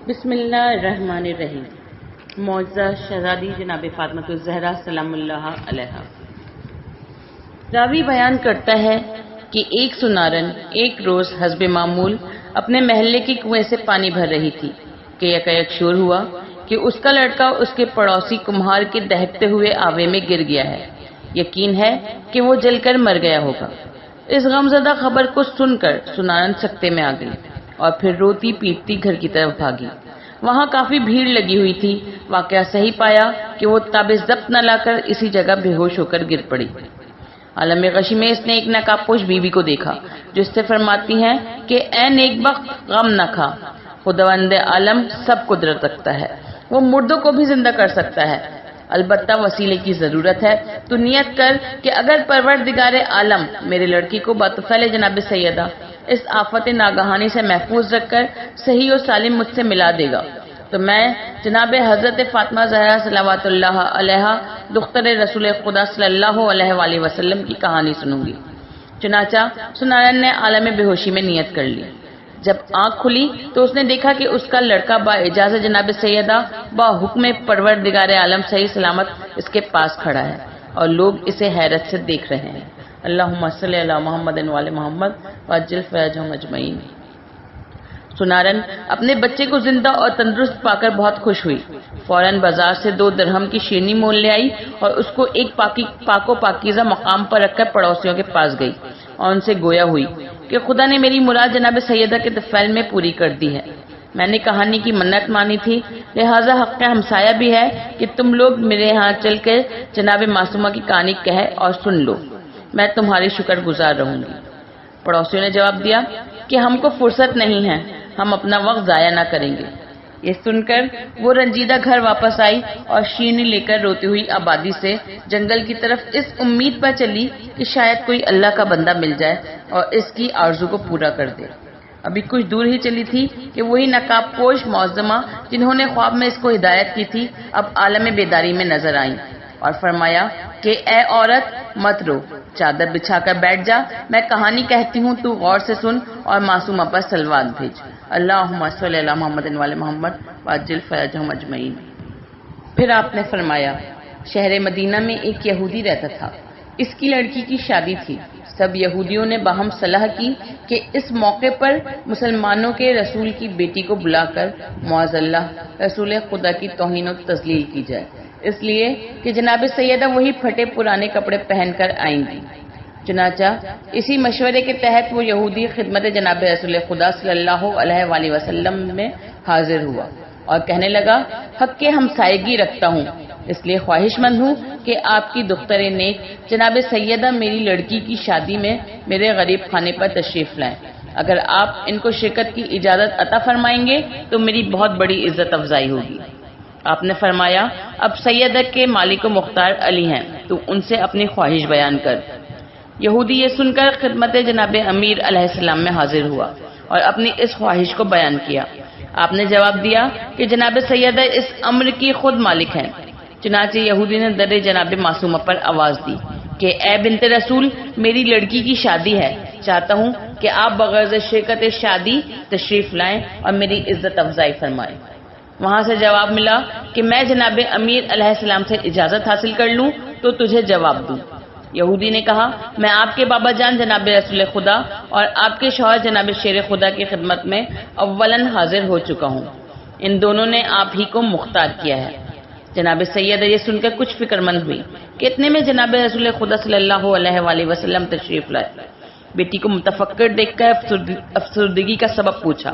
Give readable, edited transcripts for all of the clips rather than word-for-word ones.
بسم اللہ الرحمن الرحیم۔ معزز شہزادی جناب فاطمۃ الزہرا سلام اللہ علیہا۔ راوی بیان کرتا ہے کہ ایک سنارن ایک روز حسب معمول اپنے محلے کے کنویں سے پانی بھر رہی تھی کہ یکایک شور ہوا کہ اس کا لڑکا اس کے پڑوسی کمہار کے دہکتے ہوئے آوے میں گر گیا ہے۔ یقین ہے کہ وہ جل کر مر گیا ہوگا۔ اس غمزدہ خبر کو سن کر سنارن سکتے میں آ گئی اور پھر روتی پیٹتی گھر کی طرف بھاگی۔ وہاں کافی بھیڑ لگی ہوئی تھی۔ واقعہ صحیح پایا کہ وہ تاب ضبط نہ لا کر اسی جگہ بے ہوش ہو کر گر پڑی۔ عالم غشی میں اس نے ایک نقاب پوش بیوی کو دیکھا جو اس سے فرماتی ہیں کہ اے نیک بخت، غم نہ کھا، خداوند عالم سب قدرت رکھتا ہے، وہ مردوں کو بھی زندہ کر سکتا ہے، البتہ وسیلے کی ضرورت ہے۔ تو نیت کر کہ اگر پروردگار عالم میرے لڑکی کو بطفیل جناب سیدہ اس آفت ناگہانی سے محفوظ رکھ کر صحیح و سالم مجھ سے ملا دے گا تو میں جناب حضرت فاطمہ زہرا صلوات اللہ علیہا دختر رسول خدا صلی اللہ علیہ وآلہ وسلم کی کہانی سنوں گی۔ چنانچہ سنارن نے عالم بے ہوشی میں نیت کر لی۔ جب آنکھ کھلی تو اس نے دیکھا کہ اس کا لڑکا با اجازت جناب سیدہ با حکم پروردگار عالم صحیح سلامت اس کے پاس کھڑا ہے اور لوگ اسے حیرت سے دیکھ رہے ہیں۔ اللہم صلی علی محمد وعلی محمد وعجل فرجہم اجمعین۔ سنارن اپنے بچے کو زندہ اور تندرست پا کر بہت خوش ہوئی۔ فوراً بازار سے 2 درہم کی شیرنی مول لے آئی اور اس کو ایک پاک و پاکیزہ مقام پر رکھ کر پڑوسیوں کے پاس گئی اور ان سے گویا ہوئی کہ خدا نے میری مراد جناب سیدہ کے طفیل میں پوری کر دی ہے۔ میں نے کہانی کی منت مانی تھی، لہٰذا حق ہمسایہ بھی ہے کہ تم لوگ میرے ہاں چل کر جناب معصومہ کی کہانی کہہ اور سن لو، میں تمہاری شکر گزار رہوں گی۔ پڑوسیوں نے جواب دیا کہ ہم کو فرصت نہیں ہے، ہم اپنا وقت ضائع نہ کریں گے۔ یہ سن کر وہ رنجیدہ گھر واپس آئی اور شیرنی لے کر روتی ہوئی آبادی سے جنگل کی طرف اس امید پر چلی کہ شاید کوئی اللہ کا بندہ مل جائے اور اس کی آرزو کو پورا کر دے۔ ابھی کچھ دور ہی چلی تھی کہ وہی نقاب پوش معظمہ جنہوں نے خواب میں اس کو ہدایت کی تھی اب عالم بیداری میں نظر آئیں اور فرمایا کہ اے عورت مت رو، چادر بچھا کر بیٹھ جا، میں کہانی کہتی ہوں، تو غور سے سن اور معصومہ پر صلوات بھیج۔ اللہم صلی علی محمد وعلی محمد وعجل فرجہم اجمعین۔ پھر آپ نے فرمایا شہر مدینہ میں ایک یہودی رہتا تھا، اس کی لڑکی کی شادی تھی۔ سب یہودیوں نے باہم صلاح کی کہ اس موقع پر مسلمانوں کے رسول کی بیٹی کو بلا کر معاذ اللہ رسول خدا کی توہین و تذلیل کی جائے، اس لیے کہ جناب سیدہ وہی پھٹے پرانے کپڑے پہن کر آئیں گی۔ چنانچہ اسی مشورے کے تحت وہ یہودی خدمت جناب رسول خدا صلی اللہ علیہ وآلہ وسلم میں حاضر ہوا اور کہنے لگا حق کے ہمسائیگی رکھتا ہوں، اس لیے خواہش مند ہوں کہ آپ کی دختر نیک جناب سیدہ میری لڑکی کی شادی میں میرے غریب خانے پر تشریف لائیں۔ اگر آپ ان کو شرکت کی اجازت عطا فرمائیں گے تو میری بہت بڑی عزت افزائی ہوگی۔ آپ نے فرمایا اب سیدہ کے مالک و مختار علی ہیں، تو ان سے اپنی خواہش بیان کر۔ یہودی یہ سن کر خدمت جناب امیر علیہ السلام میں حاضر ہوا اور اپنی اس خواہش کو بیان کیا۔ آپ نے جواب دیا کہ جناب سیدہ اس امر کی خود مالک ہیں۔ چنانچہ یہودی نے در جناب معصومہ پر آواز دی کہ اے بنت رسول، میری لڑکی کی شادی ہے، چاہتا ہوں کہ آپ بغرض شرکت شادی تشریف لائیں اور میری عزت افزائی فرمائیں۔ وہاں سے جواب ملا کہ میں جناب امیر علیہ السلام سے اجازت حاصل کر لوں تو تجھے جواب دوں۔ یہودی نے کہا میں آپ کے بابا جان جناب رسول خدا اور آپ کے شوہر جناب شیر خدا کی خدمت میں اولاً حاضر ہو چکا ہوں، ان دونوں نے آپ ہی کو مختار کیا ہے۔ جناب سیدہ یہ سن کر کچھ فکر مند ہوئی کہ اتنے میں جناب رسول خدا صلی اللہ علیہ وآلہ وسلم تشریف لائے۔ بیٹی کو متفکر دیکھ کر افسردگی کا سبب پوچھا۔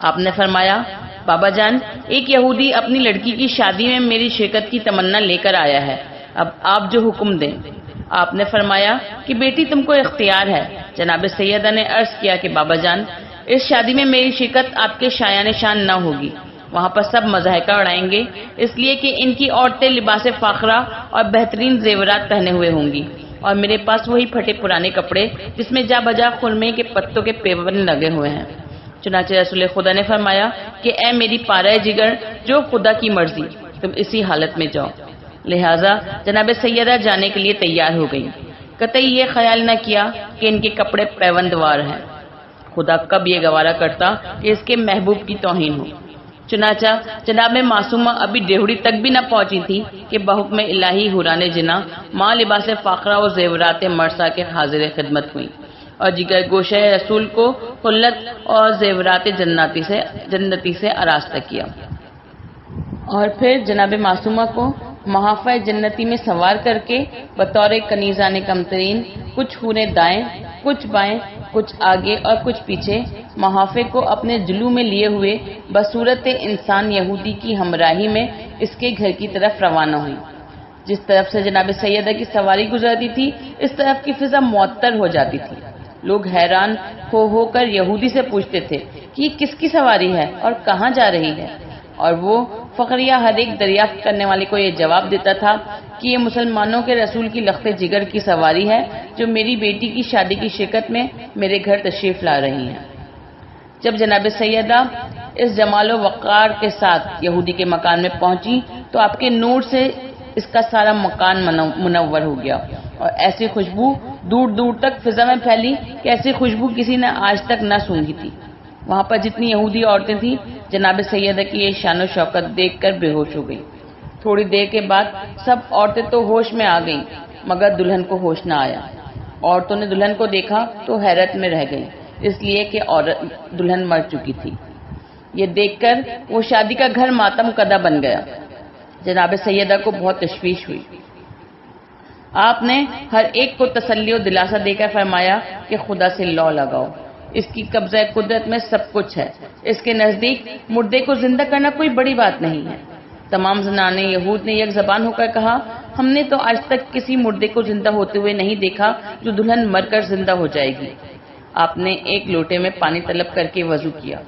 آپ نے فرمایا بابا جان، ایک یہودی اپنی لڑکی کی شادی میں میری شرکت کی تمنا لے کر آیا ہے، اب آپ جو حکم دیں۔ آپ نے فرمایا کہ بیٹی تم کو اختیار ہے۔ جناب سیدہ نے عرض کیا کہ بابا جان، اس شادی میں میری شرکت آپ کے شایان شان نہ ہوگی، وہاں پر سب مضحکہ اڑائیں گے، اس لیے کہ ان کی عورتیں لباس فاخرہ اور بہترین زیورات پہنے ہوئے ہوں گی اور میرے پاس وہی پھٹے پرانے کپڑے جس میں جا بجا خرمے کے پتوں کے پیون لگے ہوئے ہیں۔ چنانچہ رسول خدا نے فرمایا کہ اے میری پارہ جگر، جو خدا کی مرضی، تم اسی حالت میں جاؤ۔ لہٰذا جناب سیدہ جانے کے لیے تیار ہو گئی، قطعی یہ خیال نہ کیا کہ ان کے کپڑے پیوندوار ہیں۔ خدا کب یہ گوارا کرتا کہ اس کے محبوب کی توہین ہو۔ چنانچہ جناب معصومہ ابھی ڈیہڑی تک بھی نہ پہنچی تھی کہ بحکم الہی حوران جنا ماں لباس فاقرہ و زیورات مرسا کے حاضر خدمت ہوئیں اور جگر گوشہ رسول کو خلت اور زیورات جنتی سے آراستہ کیا، اور پھر جناب معصومہ کو محافہ جنتی میں سوار کر کے بطور کنیزان کمترین کچھ حوریں دائیں، کچھ بائیں، کچھ آگے اور کچھ پیچھے محافے کو اپنے جلو میں لیے ہوئے بصورت انسان یہودی کی ہمراہی میں اس کے گھر کی طرف روانہ ہوئی۔ جس طرف سے جناب سیدہ کی سواری گزرتی تھی اس طرف کی فضا معطر ہو جاتی تھی۔ لوگ حیران ہو کر یہودی سے پوچھتے تھے کہ یہ کس کی سواری ہے اور کہاں جا رہی ہے، اور وہ فقریہ ہر ایک دریافت کرنے والے کو یہ جواب دیتا تھا کہ یہ مسلمانوں کے رسول کی لخت جگر کی سواری ہے جو میری بیٹی کی شادی کی شرکت میں میرے گھر تشریف لا رہی ہیں۔ جب جناب سیدہ اس جمال و وقار کے ساتھ یہودی کے مکان میں پہنچی تو آپ کے نور سے اس کا سارا مکان منور ہو گیا اور ایسی خوشبو دور دور تک فضا میں پھیلی کہ ایسی خوشبو کسی نے آج تک نہ سونگھی تھی۔ وہاں پر جتنی یہودی عورتیں تھیں جناب سیدہ کی یہ شان و شوکت دیکھ کر بے ہوش ہو گئی۔ تھوڑی دیر کے بعد سب عورتیں تو ہوش میں آ گئیں مگر دلہن کو ہوش نہ آیا۔ عورتوں نے دلہن کو دیکھا تو حیرت میں رہ گئیں، اس لیے کہ دلہن مر چکی تھی۔ یہ دیکھ کر وہ شادی کا گھر ماتم کدہ بن گیا۔ جناب سیدہ کو بہت تشویش ہوئی۔ آپ نے ہر ایک کو تسلی و دلاسا دے کر فرمایا کہ خدا سے لو لگاؤ، اس کی قبضہ قدرت میں سب کچھ ہے، اس کے نزدیک مردے کو زندہ کرنا کوئی بڑی بات نہیں ہے۔ تمام زنان یہود نے یک زبان ہو کر کہا، ہم نے تو آج تک کسی مردے کو زندہ ہوتے ہوئے نہیں دیکھا جو دلہن مر کر زندہ ہو جائے گی۔ آپ نے ایک لوٹے میں پانی طلب کر کے وضو کیا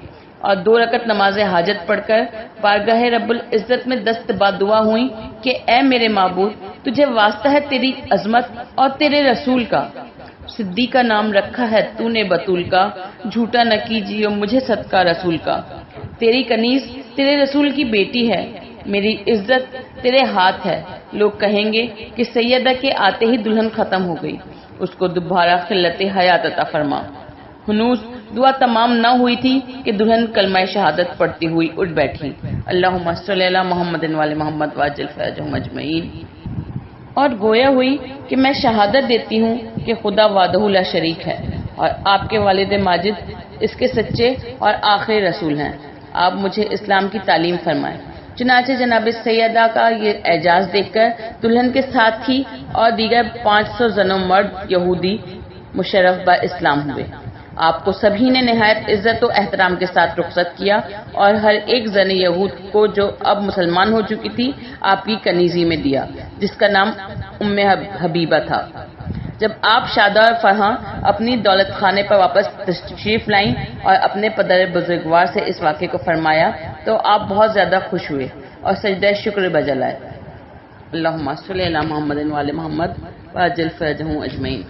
اور 2 رکعت نماز حاجت پڑھ کر بارگاہ رب العزت میں دست دعا ہوئی کہ اے میرے معبود، تجھے واسطہ ہے تیری عظمت اور تیرے رسول کا، صدیق کا نام رکھا ہے تو نے بطول کا، جھوٹا نہ کیجیے مجھے صدقہ رسول کا، تیری کنیز تیرے رسول کی بیٹی ہے، میری عزت تیرے ہاتھ ہے۔ لوگ کہیں گے کہ سیدہ کے آتے ہی دلہن ختم ہو گئی، اس کو دوبارہ خلت حیات عطا فرما۔ ہنوز دعا تمام نہ ہوئی تھی کہ دلہن کلمہ شہادت پڑھتی ہوئی اٹھ بیٹھی، اللہم صلی علی محمد وعلی محمد واجل فرجہم اجمعین، اور گویا ہوئی کہ میں شہادت دیتی ہوں کہ خدا وحدہ لا شریک ہے اور آپ کے والد ماجد اس کے سچے اور آخری رسول ہیں، آپ مجھے اسلام کی تعلیم فرمائیں۔ چنانچہ جناب سیدہ کا یہ اعجاز دیکھ کر دلہن کے ساتھی اور دیگر 500 زن و مرد یہودی مشرف با اسلام ہوئے۔ آپ کو سبھی نے نہایت عزت و احترام کے ساتھ رخصت کیا اور ہر ایک زن یہود کو جو اب مسلمان ہو چکی تھی آپ کی کنیزی میں دیا، جس کا نام ام حبیبہ تھا۔ جب آپ شادہ اور فرحاں اپنی دولت خانے پر واپس تشریف لائیں اور اپنے پدر بزرگوار سے اس واقعے کو فرمایا تو آپ بہت زیادہ خوش ہوئے اور سجدہ شکر بجا لائے۔ اللہم صلی علی محمد وعلی محمد وعجل فرجہم اجمعین۔